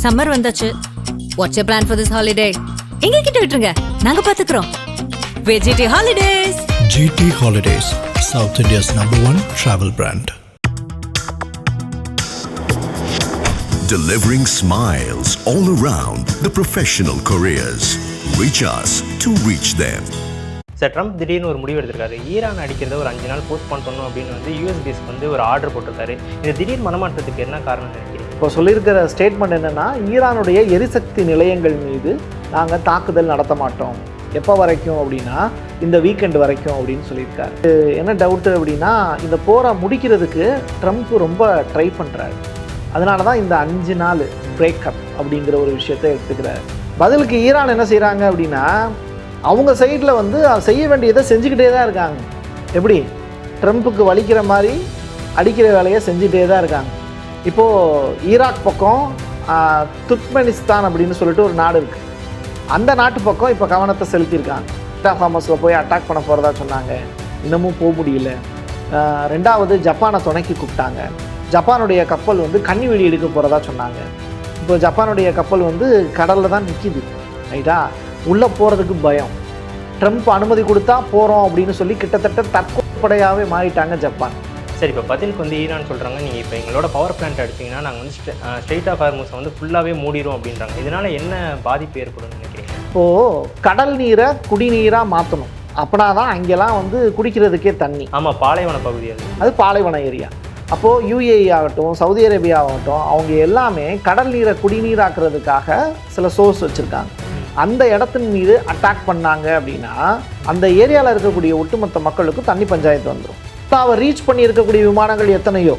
Summer வந்தாச்சு. What's your plan for this holiday? எங்க கிட்ட விட்டுருங்க, நாங்க பாத்துக்கிறோம். VGT Holidays. GT Holidays, South India's #1 travel brand. Delivering smiles all around the professional careers. Reach us to reach them. Sir, Trump திடீர்னு ஒரு முடிவு எடுத்திருக்காரு. ஈரான் அடிக்கிறத ஒரு 5 நாள் போஸ்ட்போன் பண்ணணும் அப்படின்னு வந்து யூஎஸ்பிஎஸ்க்கு வந்து ஒரு ஆர்டர் போட்டிருக்காரு. இந்த திடீர் மனமாற்றத்துக்கு என்ன காரணம் நினைக்கிறீங்க? இப்போ சொல்லியிருக்கிற ஸ்டேட்மெண்ட் என்னென்னா, ஈரானுடைய எரிசக்தி நிலையங்கள் மீது நாங்கள் தாக்குதல் நடத்த மாட்டோம். எப்போ வரைக்கும் அப்படின்னா இந்த வீக்கெண்ட் வரைக்கும் அப்படின்னு சொல்லியிருக்காரு. என்ன டவுட்டு அப்படின்னா, இந்த போரை முடிக்கிறதுக்கு ட்ரம்ப் ரொம்ப ட்ரை பண்ணுறாரு. அதனால தான் இந்த 5 நாள் பிரேக்கப் அப்படிங்கிற ஒரு விஷயத்தை எடுத்துக்கிறாரு. பதிலுக்கு ஈரான் என்ன செய்கிறாங்க அப்படின்னா, அவங்க சைடில் வந்து செய்ய வேண்டியதை செஞ்சுக்கிட்டே தான் இருக்காங்க. எப்படி ட்ரம்ப்புக்கு வலிக்கிற மாதிரி அடிக்கிற வேலையை செஞ்சுக்கிட்டே தான் இருக்காங்க. இப்போது ஈராக் பக்கம் துர்க்மெனிஸ்தான் அப்படின்னு சொல்லிட்டு ஒரு நாடு இருக்குது. அந்த நாட்டு பக்கம் இப்போ கவனத்தை செலுத்தியிருக்காங்க. ஹாமஸில் போய் அட்டாக் பண்ண போகிறதா சொன்னாங்க, இன்னமும் போக முடியல. ரெண்டாவது ஜப்பானை துணைக்கி கூப்பிட்டாங்க. ஜப்பானுடைய கப்பல் வந்து கன்னி வெடி எடுக்க போகிறதா சொன்னாங்க. இப்போ ஜப்பானுடைய கப்பல் வந்து கடலில் தான் நிற்கிது. ரைட்டா, உள்ளே போகிறதுக்கு பயம். ட்ரம்ப் அனுமதி கொடுத்தா போகிறோம் அப்படின்னு சொல்லி கிட்டத்தட்ட தற்கொலைப்படையாகவே மாறிட்டாங்க ஜப்பான். சரி, இப்போ பதிலுக்கு வந்து ஈரான் சொல்கிறாங்க, நீங்கள் இப்போ எங்களோட பவர் பிளான்ட் அடிச்சிங்கன்னா நாங்கள் வந்து ஸ்ட்ரெயிட் ஆஃப் ஹார்மஸை வந்து ஃபுல்லாகவே மூடிடும் அப்படின்றாங்க. இதனால் என்ன பாதிப்பு ஏற்படும் நினைக்கிறீங்க? இப்போது கடல் நீரை குடிநீராக மாற்றணும். அப்படின்னா தான் அங்கெல்லாம் வந்து குடிக்கிறதுக்கே தண்ணி. ஆமாம், பாலைவன பகுதி அது பாலைவன ஏரியா. அப்போது UAE ஆகட்டும், சவுதி அரேபியா ஆகட்டும், அவங்க எல்லாமே கடல் நீரை குடிநீராக்குறதுக்காக சில சோர்ஸ் வச்சுருக்காங்க. அந்த இடத்தின் மீது அட்டாக் பண்ணாங்க அப்படின்னா அந்த ஏரியாவில் இருக்கக்கூடிய ஒட்டுமொத்த மக்களுக்கும் தண்ணி பஞ்சாயத்து வந்துடும். இப்போ அவர் ரீச் பண்ணி இருக்கக்கூடிய விமானங்கள் எத்தனையோ,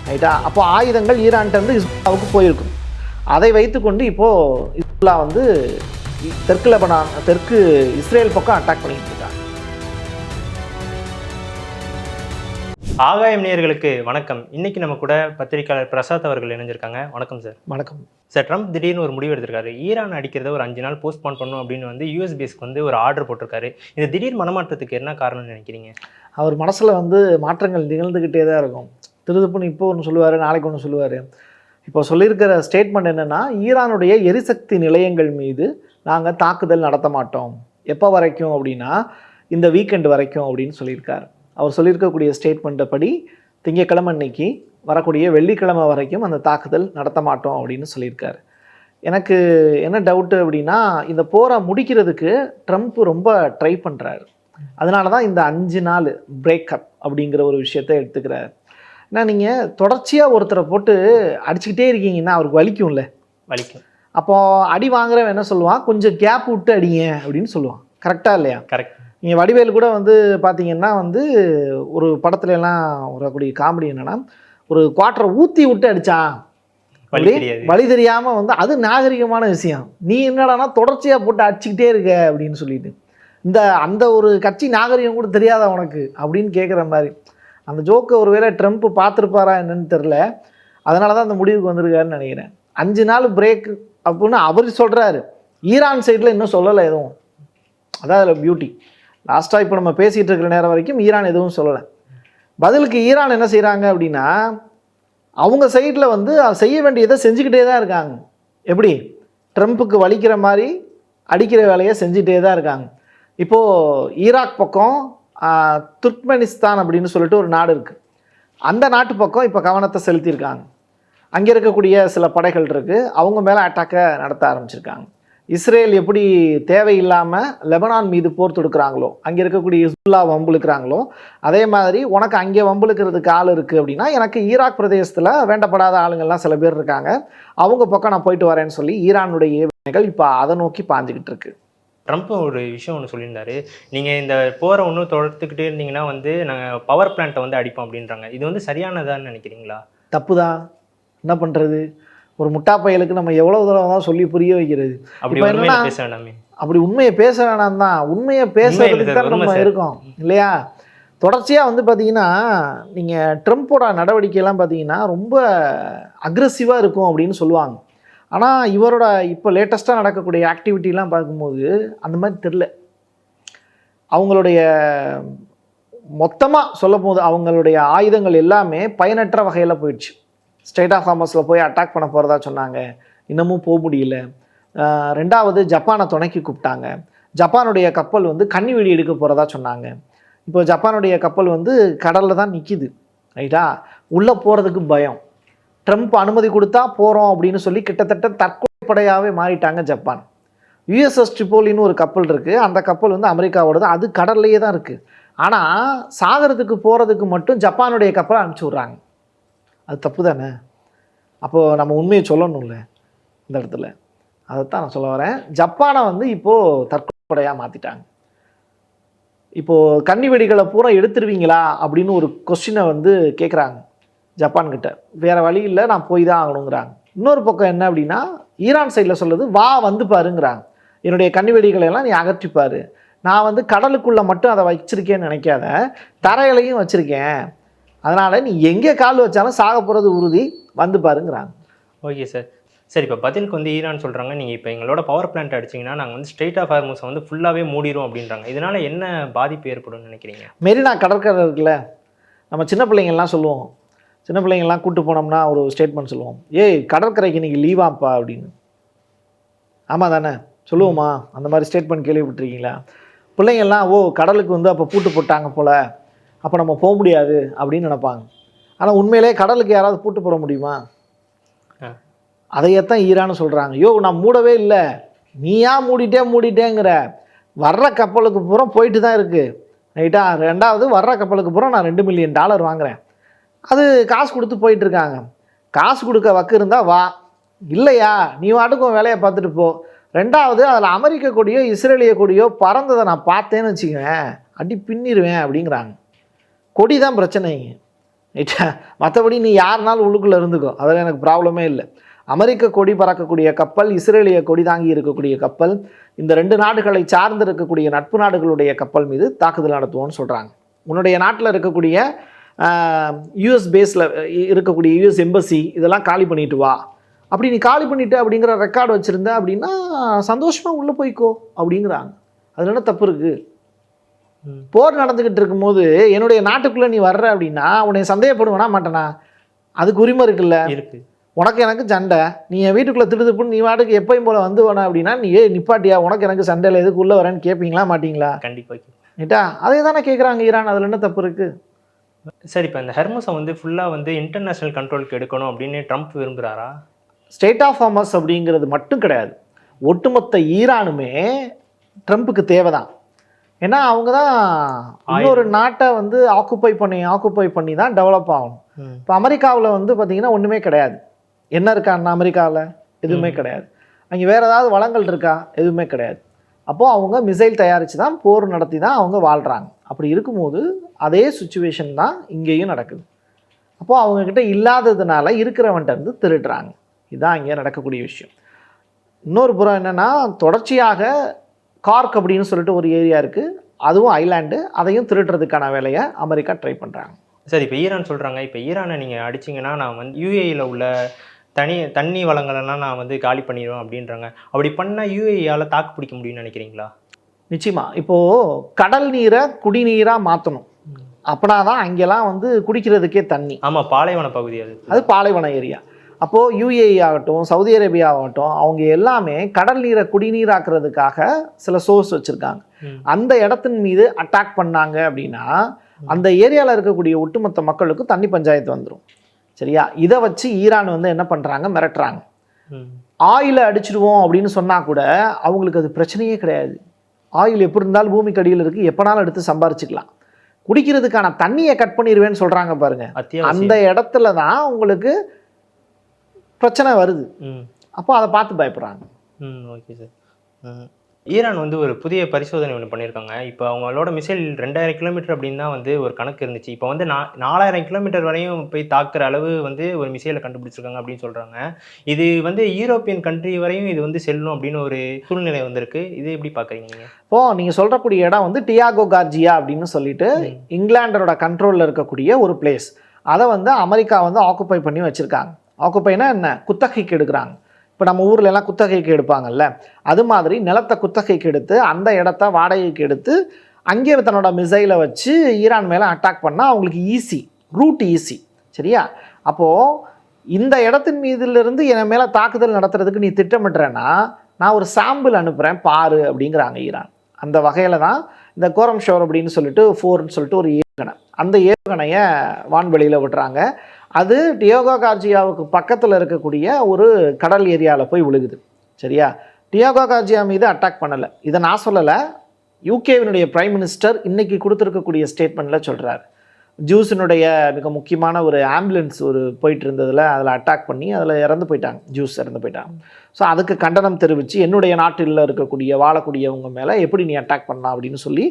ரைட்டா. அப்போ ஆயுதங்கள் ஈரான்கிட்டருந்து இஸ்ரேலுக்கு போயிருக்கும். அதை வைத்துக்கொண்டு இப்போது இஸ்ரேலா வந்து தெற்கு இஸ்ரேல் பக்கம் அட்டாக் பண்ணிட்டு இருக்காங்க. ஆகாயம் நேயர்களுக்கு வணக்கம். இன்னைக்கு நம்ம கூட பத்திரிகையாளர் பிரசாத் அவர்கள் இணைஞ்சிருக்காங்க. வணக்கம் சார். வணக்கம் சார். ட்ரம்ப் திடீர்னு ஒரு முடிவு எடுத்திருக்காரு. ஈரான் அடிக்கிறத ஒரு 5 நாள் போஸ்ட்போன் பண்ணணும் அப்படின்னு வந்து யூஎஸ்பிஎஸ்க்கு வந்து ஒரு ஆர்டர் போட்டிருக்காரு. இந்த திடீர் மனமாற்றத்துக்கு என்ன காரணம்னு நினைக்கிறீங்க? அவர் மனசில் வந்து மாற்றங்கள் நிகழ்ந்துக்கிட்டே தான் இருக்கும். திருதுப்புன்னு இப்போ ஒன்று சொல்லுவார், நாளைக்கு ஒன்று சொல்லுவார். இப்போ சொல்லியிருக்கிற ஸ்டேட்மெண்ட் என்னென்னா, ஈரானுடைய எரிசக்தி நிலையங்கள் மீது நாங்கள் தாக்குதல் நடத்த மாட்டோம். எப்போ வரைக்கும் அப்படின்னா இந்த வீக்கெண்ட் வரைக்கும் அப்படின்னு சொல்லியிருக்காரு. அவர் சொல்லியிருக்கக்கூடிய ஸ்டேட்மெண்ட்டை படி திங்கட்கிழமை அன்னைக்கு வரக்கூடிய வெள்ளிக்கிழமை வரைக்கும் அந்த தாக்குதல் நடத்த மாட்டோம் அப்படின்னு சொல்லியிருக்காரு. எனக்கு என்ன டவுட்டு அப்படின்னா, இந்த போரை முடிக்கிறதுக்கு ட்ரம்ப் ரொம்ப ட்ரை பண்ணுறாரு. அதனால தான் இந்த 5 நாள் பிரேக்கப் அப்படிங்கிற ஒரு விஷயத்தை எடுத்துக்கிறார். ஏன்னா நீங்கள் தொடர்ச்சியாக ஒருத்தரை போட்டு அடிச்சுக்கிட்டே இருக்கீங்கன்னா அவருக்கு வலிக்கும்ல. வலிக்கும். அப்போது அடி வாங்குறவன் என்ன சொல்லுவான், கொஞ்சம் கேப் விட்டு அடிங்க அப்படின்னு சொல்லுவான். கரெக்டாக இல்லையா? கரெக்ட். நீங்கள் வடிவேல் கூட வந்து பார்த்தீங்கன்னா வந்து ஒரு படத்துல எல்லாம் வரக்கூடிய காமெடி என்னென்னா, ஒரு குவார்ட்டரை ஊற்றி விட்டு அடித்தான், வழி தெரியாமல் வந்து அது நாகரிகமான விஷயம். நீ என்னடானா தொடர்ச்சியாக போட்டு அடிச்சுக்கிட்டே இருக்க அப்படின்னு சொல்லிட்டு, அந்த ஒரு கட்சி நாகரிகம் கூட தெரியாதா உனக்கு அப்படின்னு கேட்குற மாதிரி. அந்த ஜோக்கை ஒருவேளை ட்ரம்ப் பார்த்துருப்பாரா என்னன்னு தெரில. அதனால தான் அந்த முடிவுக்கு வந்திருக்காருன்னு நினைக்கிறேன். 5 நாள் பிரேக் அப்படின்னு அவர் சொல்கிறாரு. ஈரான் சைடில் இன்னும் சொல்லலை எதுவும். அதான் அதில் பியூட்டி. லாஸ்ட்டாக இப்போ நம்ம பேசிகிட்டு இருக்கிற நேரம் வரைக்கும் ஈரான் எதுவும் சொல்லலை. பதிலுக்கு ஈரான் என்ன செய்கிறாங்க அப்படின்னா, அவங்க சைடில் வந்து செய்ய வேண்டியதை செஞ்சுக்கிட்டே தான் இருக்காங்க. எப்படி ட்ரம்ப்புக்கு வலிக்கிற மாதிரி அடிக்கிற வேலையை செஞ்சுக்கிட்டே தான் இருக்காங்க. இப்போது ஈராக் பக்கம் துர்க்மெனிஸ்தான் அப்படின்னு சொல்லிட்டு ஒரு நாடு இருக்குது. அந்த நாட்டு பக்கம் இப்போ கவனத்தை செலுத்தியிருக்காங்க. அங்கே இருக்கக்கூடிய சில படைகள் இருக்குது, அவங்க மேலே அட்டாக்கை நடத்த ஆரம்பிச்சிருக்காங்க. இஸ்ரேல் எப்படி தேவையில்லாமல் லெபனான் மீது போர் தொடுக்கிறாங்களோ, அங்கே இருக்கக்கூடிய ஹிஸ்புல்லா வம்புழுக்கிறாங்களோ, அதே மாதிரி உனக்கு அங்கே வம்புழுக்கிறதுக்கு ஆள் இருக்குது அப்படின்னா எனக்கு ஈராக் பிரதேசத்தில் வேண்டப்படாத ஆளுங்கள்லாம் சில பேர் இருக்காங்க, அவங்க பக்கம் நான் போயிட்டு வரேன்னு சொல்லி ஈரானுடைய ஏவுகணைகள் இப்போ அதை நோக்கி பாஞ்சிக்கிட்டு இருக்கு. ட்ரம்ப் ஒரு விஷயம் ஒன்று சொல்லியிருந்தாரு, நீங்கள் இந்த போரை ஒன்றும் தொடர்த்துக்கிட்டே இருந்தீங்கன்னா வந்து நாங்கள் பவர் பிளான்ட்டை வந்து அடிப்போம் அப்படின்றாங்க. இது வந்து சரியானதான்னு நினைக்கிறீங்களா? தப்பு தான். என்ன பண்ணுறது, ஒரு முட்டா பயலுக்கு நம்ம எவ்வளோ தூரம் தான் சொல்லி புரிய வைக்கிறது. அப்படி உண்மையை பேச வேணாம் தான். உண்மையை பேசுறதுக்கு தான் நம்ம இருக்கோம் இல்லையா? தொடர்ச்சியாக வந்து பார்த்தீங்கன்னா நீங்கள் ட்ரம்ப்போட நடவடிக்கையெல்லாம் பார்த்தீங்கன்னா ரொம்ப அக்ரெசிவாக இருக்கும் அப்படின்னு சொல்லுவாங்க. ஆனால் இவரோட இப்போ லேட்டஸ்ட்டாக நடக்கக்கூடிய ஆக்டிவிட்டிலாம் பார்க்கும்போது அந்த மாதிரி தெரில. அவங்களுடைய மொத்தமாக சொல்லும் போது அவங்களுடைய ஆயுதங்கள் எல்லாமே பயனற்ற வகையில் போயிடுச்சு. ஸ்ட்ரெயிட் ஆஃப் ஹார்மஸில் போய் அட்டாக் பண்ண போகிறதா சொன்னாங்க, இன்னமும் போக முடியல. ரெண்டாவது ஜப்பானை துணைக்கு கூப்பிட்டாங்க. ஜப்பானுடைய கப்பல் வந்து கன்னி வெடி எடுக்க போகிறதா சொன்னாங்க. இப்போ ஜப்பானுடைய கப்பல் வந்து கடலில் தான் நிற்கிது, ரைட்டா? உள்ளே போகிறதுக்கு பயம். ட்ரம்ப் அனுமதி கொடுத்தா போகிறோம் அப்படின்னு சொல்லி கிட்டத்தட்ட தற்கொலைப்படையாகவே மாறிட்டாங்க ஜப்பான். யுஎஸ்எஸ் ட்ரிபோலின்னு ஒரு கப்பல் இருக்குது. அந்த கப்பல் வந்து அமெரிக்காவோடது. அது கடல்லையே தான் இருக்குது. ஆனால் சாகரத்துக்கு போகிறதுக்கு மட்டும் ஜப்பானுடைய கப்பலை அனுப்பிச்சி விட்றாங்க. அது தப்பு தானே? அப்போது நம்ம உண்மையை சொல்லணும்ல இந்த இடத்துல. அதைத்தான் நான் சொல்ல வரேன். ஜப்பானை வந்து இப்போது தற்கொலைப்படையாக மாற்றிட்டாங்க. இப்போது கன்னி வெடிகளை பூரா எடுத்துருவீங்களா அப்படின்னு ஒரு கொஸ்டினை வந்து கேட்குறாங்க ஜப்பான்கிட்ட. வேறு வழி இல்லை, நான் போய் தான் ஆகணுங்கிறாங்க. இன்னொரு பக்கம் என்ன அப்படின்னா, ஈரான் சைடில் சொல்லுது, வா வந்து பாருங்கிறாங்க. என்னுடைய கன்னி வெடிகளை எல்லாம் நீ அகற்றிப்பார். நான் வந்து கடலுக்குள்ளே மட்டும் அதை வச்சுருக்கேன்னு நினைக்காத, தரையிலையும் வச்சுருக்கேன். அதனால் நீ எங்கே கால் வச்சாலும் சாக போகிறது உறுதி, வந்து பாருங்கிறாங்க. Okay sir. சரி, இப்போ பதிலுக்கு வந்து ஈரான் சொல்கிறாங்க, நீங்கள் இப்போ எங்களோட பவர் பிளான்ட் அடிச்சிங்கன்னா நாங்கள் வந்து ஸ்ட்ரெயிட் ஆஃப் ஹார்மூஸை வந்து ஃபுல்லாகவே மூடிடும் அப்படின்றாங்க. இதனால் என்ன பாதிப்பு ஏற்படும்னு நினைக்கிறீங்க? மெரினா கடற்கரை இருக்குல்ல, நம்ம சின்ன பிள்ளைங்கள்லாம் சொல்லுவோம். சின்ன பிள்ளைங்கள்லாம் கூப்பிட்டு போனோம்னா ஒரு ஸ்டேட்மெண்ட் சொல்லுவோம், ஏய் கடற்கரைக்கு இன்றைக்கி லீவாப்பா அப்படின்னு. ஆமாம் தானே சொல்லுவோமா? அந்த மாதிரி ஸ்டேட்மெண்ட் கேள்விப்பட்டிருக்கீங்களா? பிள்ளைங்கள்லாம் ஓ கடலுக்கு வந்து அப்போ பூட்டு போட்டாங்க போல், அப்போ நம்ம போக முடியாது அப்படின்னு நினைப்பாங்க. ஆனால் உண்மையிலே கடலுக்கு யாராவது பூட்டு போட முடியுமா? அதையத்தான் ஈரான்னு சொல்கிறாங்க. யோ நான் மூடவே இல்லை, நீயா மூடிட்டேங்கிற. வர்ற கப்பலுக்கு பூரா போயிட்டு தான் இருக்குது, ரைட்டா? ரெண்டாவது வர்ற கப்பலுக்கு பூரா நான் $2 மில்லியன் வாங்குகிறேன். அது காசு கொடுத்து போயிட்டுருக்காங்க. காசு கொடுக்க வக்கு இருந்தால் வா, இல்லையா நீ வாட்டுக்கும் வேலையை பார்த்துட்டு போ. ரெண்டாவது அதில் அமெரிக்க கொடியோ இஸ்ரேலிய கொடியோ பறந்ததை நான் பார்த்தேன்னு வச்சுக்குவேன், அடி பின்னிடுவேன் அப்படிங்கிறாங்க. கொடி தான் பிரச்சனைங்க, ரைட்டா? மற்றபடி நீ யாருனாலும் உள்ளுக்குள்ளே இருந்துக்கோ, அதில் எனக்கு ப்ராப்ளமே இல்லை. அமெரிக்க கொடி பறக்கக்கூடிய கப்பல், இஸ்ரேலிய கொடி தாங்கி இருக்கக்கூடிய கப்பல், இந்த 2 நாடுகளை சார்ந்து இருக்கக்கூடிய நட்பு நாடுகளுடைய கப்பல் மீது தாக்குதல் நடத்துவோன்னு சொல்கிறாங்க. உன்னுடைய நாட்டில் இருக்கக்கூடிய யூஎஸ் பேஸில் இருக்கக்கூடிய யூஎஸ் எம்பசி இதெல்லாம் காலி பண்ணிட்டு வா. அப்படி நீ காலி பண்ணிட்டு அப்படிங்கிற ரெக்கார்டு வச்சுருந்த அப்படின்னா சந்தோஷமாக உள்ளே போய்க்கோ அப்படிங்கிறாங்க. அதில் என்ன தப்பு இருக்குது? போர் நடந்துக்கிட்டு இருக்கும்போது என்னுடைய நாட்டுக்குள்ளே நீ வர்ற அப்படின்னா உன்னை சந்தேகப்படுவேனா மாட்டேனா? அதுக்கு உரிமை இருக்குல்ல. இருக்குது. உனக்கு எனக்கு சண்டை, நீ என் வீட்டுக்குள்ளே திருதுப்புன்னு நீ வாட்டுக்கு எப்பயும் போல் வந்து வேணா அப்படின்னா நீ நிப்பாட்டியா, உனக்கு எனக்கு சண்டையில் எதுக்கு உள்ளே வரேன்னு கேட்பீங்களா மாட்டிங்களா? கண்டிப்பாக. ரைட்டா? அதே தானே கேட்குறாங்க ஈரான். அதில் என்ன தப்பு இருக்குது? சரி, இப்போ இந்த ஹெர்மஸை வந்து ஃபுல்லாக வந்து இன்டர்நேஷ்னல் கண்ட்ரோலுக்கு எடுக்கணும் அப்படின்னு ட்ரம்ப் விரும்புகிறாரா? ஸ்டேட் ஆஃப் ஹார்மஸ் அப்படிங்கிறது மட்டும் கிடையாது, ஒட்டுமொத்த ஈரானுமே ட்ரம்ப்புக்கு தேவை தான். ஏன்னா அவங்க தான் இன்னொரு நாட்டை வந்து ஆக்குப்பை பண்ணி தான் டெவலப் ஆகணும். இப்போ அமெரிக்காவில் வந்து பார்த்திங்கன்னா ஒன்றுமே கிடையாது. என்ன இருக்கான்னா அமெரிக்காவில் எதுவுமே கிடையாது. அங்கே வேறு ஏதாவது வளங்கள் இருக்கா? எதுவுமே கிடையாது. அப்போது அவங்க மிசைல் தயாரித்து தான் போர் நடத்தி தான் அவங்க வாழ்கிறாங்க. அப்படி இருக்கும்போது அதே சுச்சுவேஷன் தான் இங்கேயும் நடக்குது. அப்போது அவங்கக்கிட்ட இல்லாததுனால இருக்கிறவன்ட்ட இருந்து திருடுறாங்க. இதுதான் இங்கே நடக்கக்கூடிய விஷயம். இன்னொரு புறம் என்னென்னா, தொடர்ச்சியாக கார்க் அப்படின்னு சொல்லிட்டு ஒரு ஏரியா இருக்குது, அதுவும் ஐலாண்டு, அதையும் திருடுறதுக்கான வேலையை அமெரிக்கா ட்ரை பண்ணுறாங்க. சரி, இப்போ ஈரான் சொல்கிறாங்க, இப்போ ஈரானை நீங்கள் அடிச்சிங்கன்னா நான் வந்து யூஏஇயில் உள்ள தண்ணி வளங்களெல்லாம் நான் வந்து காலி பண்ணிடுவேன் அப்படின்றாங்க. அப்படி பண்ணால் யூஏஇயால் தாக்கு பிடிக்க முடியும்னு நினைக்கிறீங்களா? நிச்சயமாக. இப்போது கடல் நீரை குடிநீராக மாற்றணும். அப்படின்னா தான் அங்கெல்லாம் வந்து குடிக்கிறதுக்கே தண்ணி. ஆமாம், பாலைவன பகுதி அது பாலைவன ஏரியா. அப்போது யூஏஇ ஆகட்டும், சவுதி அரேபியா ஆகட்டும், அவங்க எல்லாமே கடல் நீரை குடிநீராக்குறதுக்காக சில சோர்ஸ் வச்சுருக்காங்க. அந்த இடத்தின் மீது அட்டாக் பண்ணாங்க அப்படின்னா அந்த ஏரியாவில் இருக்கக்கூடிய ஒட்டுமொத்த மக்களுக்கு தண்ணி பஞ்சாயத்து வந்துடும். சரியா? இதை வச்சு ஈரான் வந்து என்ன பண்ணுறாங்க, மிரட்டுறாங்க. ஆயிலை அடிச்சிடுவோம் அப்படின்னு சொன்னால் கூட அவங்களுக்கு அது பிரச்சனையே கிடையாது. ஆயில் எப்படி இருந்தாலும் பூமிக்கு அடியில் இருக்குது, எப்போனாலும் எடுத்து சம்பாரிச்சிக்கலாம். குடிக்கிறதுக்கான தண்ணியை கட் பண்ணிடுவேன்னு சொல்கிறாங்க பாருங்க, அந்த இடத்துல தான் உங்களுக்கு பிரச்சனை வருது. அப்போ அதை பார்த்து பயப்படுறாங்க. Okay sir. ஈரான் வந்து ஒரு புதிய பரிசோதனை ஒன்று பண்ணியிருக்காங்க. இப்போ அவங்களோட மிசைல் 2000 கிலோமீட்டர் அப்படின்னு தான் வந்து ஒரு கணக்கு இருந்துச்சு. இப்போ வந்து 4000 கிலோமீட்டர் வரையும் போய் தாக்குற அளவு வந்து ஒரு மிசைலை கண்டுபிடிச்சிருக்காங்க அப்படின்னு சொல்கிறாங்க. இது வந்து யூரோப்பியன் கண்ட்ரி வரையும் இது வந்து செல்லும் அப்படின்னு ஒரு சூழ்நிலை வந்திருக்கு. இது எப்படி பார்க்குறீங்க நீங்கள்? இப்போது நீங்கள் சொல்கிறக்கூடிய இடம் வந்து டியாகோ கார்ஜியா அப்படின்னு சொல்லிட்டு இங்கிலாண்டரோட கண்ட்ரோலில் இருக்கக்கூடிய ஒரு பிளேஸ். அதை வந்து அமெரிக்கா வந்து ஆக்குப்பை பண்ணி வச்சுருக்காங்க. ஆக்குப்பைனா என்ன? குத்தகைக்கு எடுக்கிறாங்க. இப்போ நம்ம ஊரில் எல்லாம் குத்தகைக்கு எடுப்பாங்கல்ல, அது மாதிரி நிலத்தை குத்தகைக்கு எடுத்து அந்த இடத்த வாடகைக்கு எடுத்து அங்கே தன்னோட மிசைலை வச்சு ஈரான் மேலே அட்டாக் பண்ணால் அவங்களுக்கு ஈஸி, ரூட் ஈஸி. சரியா? அப்போது இந்த இடத்தின் மீதிலிருந்து என் மேலே தாக்குதல் நடத்துறதுக்கு நீ திட்டமிட்டுறேன்னா நான் ஒரு சாம்பிள் அனுப்புகிறேன் பாரு அப்படிங்கிறாங்க ஈரான். அந்த வகையில் தான் இந்த கோரம் ஷோர் அப்படின்னு சொல்லிட்டு 4ன்னு சொல்லிட்டு ஒரு ஏவுகணை, அந்த ஏவுகணையை வான்வெளியில் விடுறாங்க. அது டியோகோ கார்ஜியாவுக்கு பக்கத்தில் இருக்கக்கூடிய ஒரு கடல் ஏரியாவில் போய் விழுகுது. சரியா? டியோகோ கார்ஜியா மீது அட்டாக் பண்ணலை, இதை நான் சொல்லலை, யூகேவினுடைய பிரைம் மினிஸ்டர் இன்றைக்கி கொடுத்துருக்கக்கூடிய ஸ்டேட்மெண்ட்டில் சொல்கிறார். ஜூஸினுடைய மிக முக்கியமான ஒரு ஆம்புலன்ஸ் ஒரு போயிட்டு இருந்ததில் அதில் அட்டாக் பண்ணி அதில் இறந்து போயிட்டாங்க, ஜூஸ் இறந்து போயிட்டாங்க. ஸோ அதுக்கு கண்டனம் தெரிவித்து என்னுடைய நாட்டில் இருக்கக்கூடிய வாழக்கூடியவங்க மேலே எப்படி நீ அட்டாக் பண்ணலாம் அப்படின்னு சொல்லி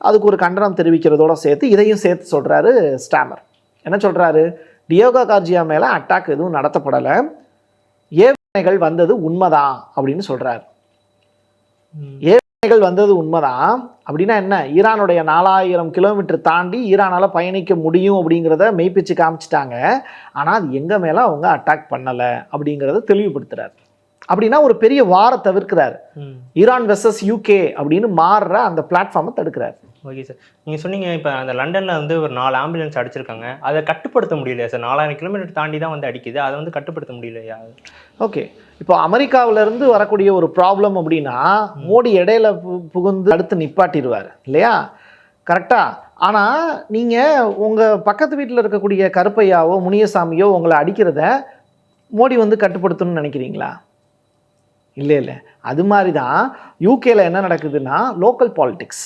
அதுக்கு ஒரு கண்டனம் தெரிவிக்கிறதோட சேர்த்து இதையும் சேர்த்து சொல்கிறாரு ஸ்டாமர். என்ன சொல்கிறாரு? டியோகோ கார்ஜியா மேலே அட்டாக் எதுவும் நடத்தப்படலை, ஏவுகணைகள் வந்தது உண்மைதான் அப்படின்னு சொல்கிறார். ஏவுகணைகள் வந்தது உண்மைதான் அப்படின்னா என்ன? ஈரானுடைய 4000 கிலோமீட்டர் தாண்டி ஈரானால் பயணிக்க முடியும் அப்படிங்கிறத மெய்ப்பிச்சு காமிச்சிட்டாங்க. ஆனால் அது எங்கள் மேலே அவங்க அட்டாக் பண்ணலை அப்படிங்கிறத தெளிவுபடுத்துகிறார். அப்படின்னா ஒரு பெரிய வாரை தவிர்க்கிறார். ஈரான் வெர்சஸ் யூகே அப்படின்னு மாறுற அந்த பிளாட்ஃபார்மை தடுக்கிறார். ஓகே சார், நீங்கள் சொன்னீங்க இப்போ அந்த லண்டனில் வந்து ஒரு 4 ஆம்புலன்ஸ் அடிச்சிருக்காங்க, அதை கட்டுப்படுத்த முடியலையா சார்? 4000 கிலோமீட்டர் தாண்டி தான் வந்து அடிக்குது, அதை வந்து கட்டுப்படுத்த முடியலையா? ஓகே, இப்போ அமெரிக்காவிலேருந்து வரக்கூடிய ஒரு ப்ராப்ளம் அப்படின்னா மோடி இடையில புகுந்து அடுத்து நிப்பாட்டிடுவார் இல்லையா? கரெக்டாக. ஆனால் நீங்கள் உங்கள் பக்கத்து வீட்டில் இருக்கக்கூடிய கருப்பையாவோ முனியசாமியோ உங்களை அடிக்கிறத மோடி வந்து கட்டுப்படுத்தணும்னு நினைக்கிறீங்களா? இல்லை. அது மாதிரி தான் யூகேல என்ன நடக்குதுன்னா லோக்கல் பாலிடிக்ஸ்,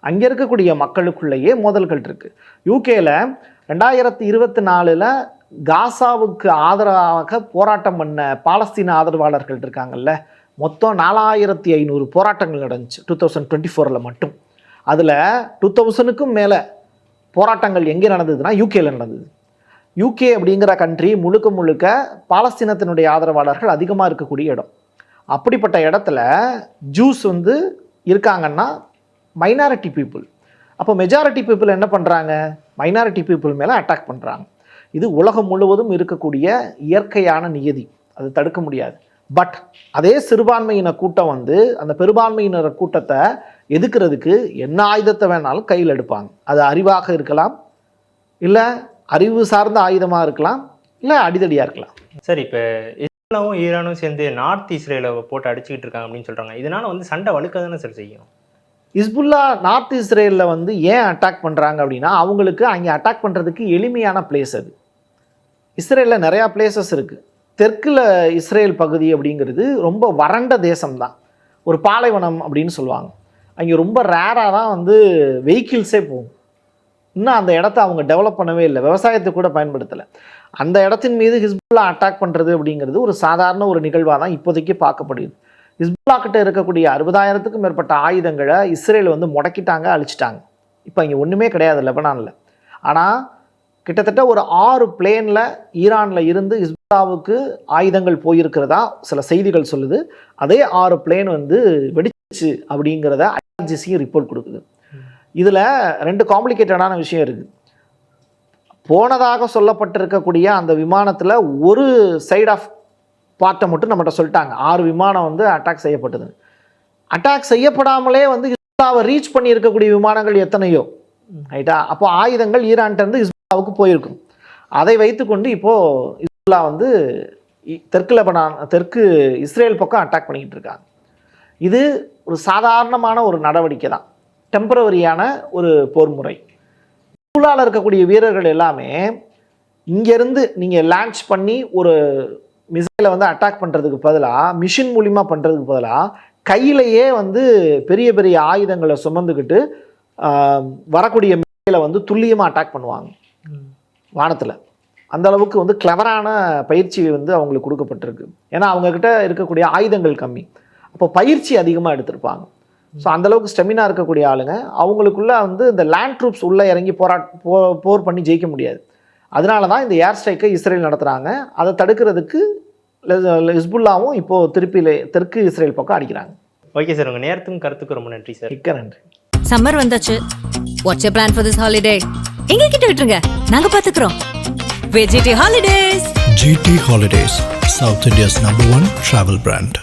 அங்கே இருக்கக்கூடிய மக்களுக்குள்ளேயே மோதல்கள் இருக்குது. யூகேல 2024 காசாவுக்கு ஆதரவாக போராட்டம் பண்ண பாலஸ்தீன ஆதரவாளர்கள் இருக்காங்கல்ல, மொத்தம் 4500 போராட்டங்கள் நடந்துச்சு 2024 மட்டும். அதில் 2000க்கும் மேலே போராட்டங்கள் எங்கே நடந்ததுன்னா யூகேல நடந்தது. யூகே அப்படிங்கிற கண்ட்ரி முழுக்க பாலஸ்தீனத்தினுடைய ஆதரவாளர்கள் அதிகமாக இருக்கக்கூடிய இடம். அப்படிப்பட்ட இடத்துல ஜூஸ் வந்து இருக்காங்கன்னா மைனாரிட்டி பீப்புள். அப்போ மெஜாரிட்டி பீப்புள் என்ன பண்ணுறாங்க? மைனாரிட்டி பீப்புள் மேலே அட்டாக் பண்ணுறாங்க. இது உலகம் முழுவதும் இருக்கக்கூடிய இயற்கையான நியதி, அது தடுக்க முடியாது. பட் அதே சிறுபான்மையின கூட்டம் வந்து அந்த பெரும்பான்மையினர் கூட்டத்தை எதுக்கிறதுக்கு என்ன ஆயுதத்தை வேணாலும் கையில் எடுப்பாங்க. அது அறிவாக இருக்கலாம், இல்லை அறிவு சார்ந்த ஆயுதமாக இருக்கலாம், இல்லை அடிதடியாக இருக்கலாம். சரி, இப்போ இஸ்ரேலும் ஈரானும் சேர்ந்து நார்த் இஸ்ரேலை போட்டு அடிச்சுக்கிட்டு இருக்காங்க அப்படின்னு சொல்கிறாங்க. இதனால் வந்து சண்டை வலுக்க தானே சார் செய்யும்? ஹிஸ்புல்லா நார்த் இஸ்ரேலில் வந்து ஏன் அட்டாக் பண்ணுறாங்க அப்படின்னா அவங்களுக்கு அங்கே அட்டாக் பண்ணுறதுக்கு எளிமையான பிளேஸ் அது. இஸ்ரேலில் நிறையா பிளேசஸ் இருக்குது. தெற்கில் இஸ்ரேல் பகுதி அப்படிங்கிறது ரொம்ப வறண்ட தேசம்தான், ஒரு பாலைவனம் அப்படின்னு சொல்லுவாங்க. அங்கே ரொம்ப ரேராக தான் வந்து வெஹிக்கிள்ஸே போகும். இன்னும் அந்த இடத்த அவங்க டெவலப் பண்ணவே இல்லை, விவசாயத்துக்கு கூட பயன்படுத்தலை. அந்த இடத்தின் மீது ஹிஸ்புல்லா அட்டாக் பண்ணுறது அப்படிங்கிறது ஒரு சாதாரண ஒரு நிகழ்வாக தான் இப்போதைக்கு பார்க்கப்படுது. ஹிஸ்புல்லா கிட்ட இருக்கக்கூடிய 60,000க்கும் மேற்பட்ட ஆயுதங்களை இஸ்ரேல் வந்து முடக்கிட்டாங்க, அழிச்சிட்டாங்க. இப்போ இங்கே ஒன்றுமே கிடையாது லெபனானில். ஆனால் கிட்டத்தட்ட ஒரு 6 பிளேனில் ஈரானில் இருந்து ஹிஸ்புல்லாவுக்கு ஆயுதங்கள் போயிருக்கிறதா சில செய்திகள் சொல்லுது. அதே 6 பிளேன் வந்து வெடிச்சு அப்படிங்கிறத ஐஆர்ஜிசி ரிப்போர்ட் கொடுக்குது. இதில் 2 காம்ப்ளிகேட்டடான விஷயம் இருக்குது. போனதாக சொல்லப்பட்டிருக்கக்கூடிய அந்த விமானத்தில் ஒரு சைட் ஆஃப் பார்ட்டை மட்டும் நம்மகிட்ட சொல்லிட்டாங்க. 6 விமானம் வந்து அட்டாக் செய்யப்பட்டது. அட்டாக் செய்யப்படாமலே வந்து ஹிஸ்புல்லாவை ரீச் பண்ணி இருக்கக்கூடிய விமானங்கள் எத்தனையோ, ரைட்டா? அப்போ ஆயுதங்கள் ஈரான்கிட்டருந்து ஹிஸ்புல்லாவுக்கு போயிருக்கும். அதை வைத்துக்கொண்டு இப்போது ஹிஸ்புல்லா வந்து தெற்கு இஸ்ரேல் பக்கம் அட்டாக் பண்ணிக்கிட்டு இருக்காங்க. இது ஒரு சாதாரணமான ஒரு நடவடிக்கை தான், டெம்பரவரியான ஒரு போர் முறை. ஹிஸ்புல்லாவில் இருக்கக்கூடிய வீரர்கள் எல்லாமே இங்கேருந்து நீங்கள் லான்ச் பண்ணி ஒரு மிசைலை வந்து அட்டாக் பண்ணுறதுக்கு பதிலாக, மிஷின் மூலிமா பண்ணுறதுக்கு பதிலாக கையிலேயே வந்து பெரிய பெரிய ஆயுதங்களை சுமந்துக்கிட்டு வரக்கூடிய மிசைலை வந்து துல்லியமாக அட்டாக் பண்ணுவாங்க வானத்தில். அந்த அளவுக்கு வந்து கிளவரான பயிற்சி வந்து அவங்களுக்கு கொடுக்கப்பட்டிருக்கு. ஏன்னா அவங்கக்கிட்ட இருக்கக்கூடிய ஆயுதங்கள் கம்மி, அப்போ பயிற்சி அதிகமாக எடுத்திருப்பாங்க. ஸோ அந்தளவுக்கு ஸ்டெமினா இருக்கக்கூடிய ஆளுங்க. அவங்களுக்குள்ள வந்து இந்த லேண்ட் ட்ரூப்ஸ் உள்ளே இறங்கி போர் பண்ணி ஜெயிக்க முடியாது. அதனால தான் இந்த ஏர் ஸ்ட்ரைக்கை இஸ்ரேல் நடத்துகிறாங்க. அதை தடுக்கிறதுக்கு ஹிஸ்புல்லாவும் இப்போது திருப்பியில் தெற்கு இஸ்ரேல் பக்கம் அடிக்கிறாங்க. ஓகே சார், உங்கள் நேரத்துக்கும் கருத்துக்கு ரொம்ப நன்றி சார். மிக்க நன்றி. சம்மர் வந்தாச்சு. What's you plan for this holiday? எங்க கிட்ட விட்டுருங்க, நாங்க பாத்துக்கிறோம். VGT Holidays. GT Holidays, South India's #1 travel brand.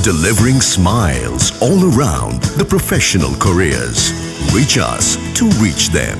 Delivering smiles all around the professional careers. Reach us to reach them.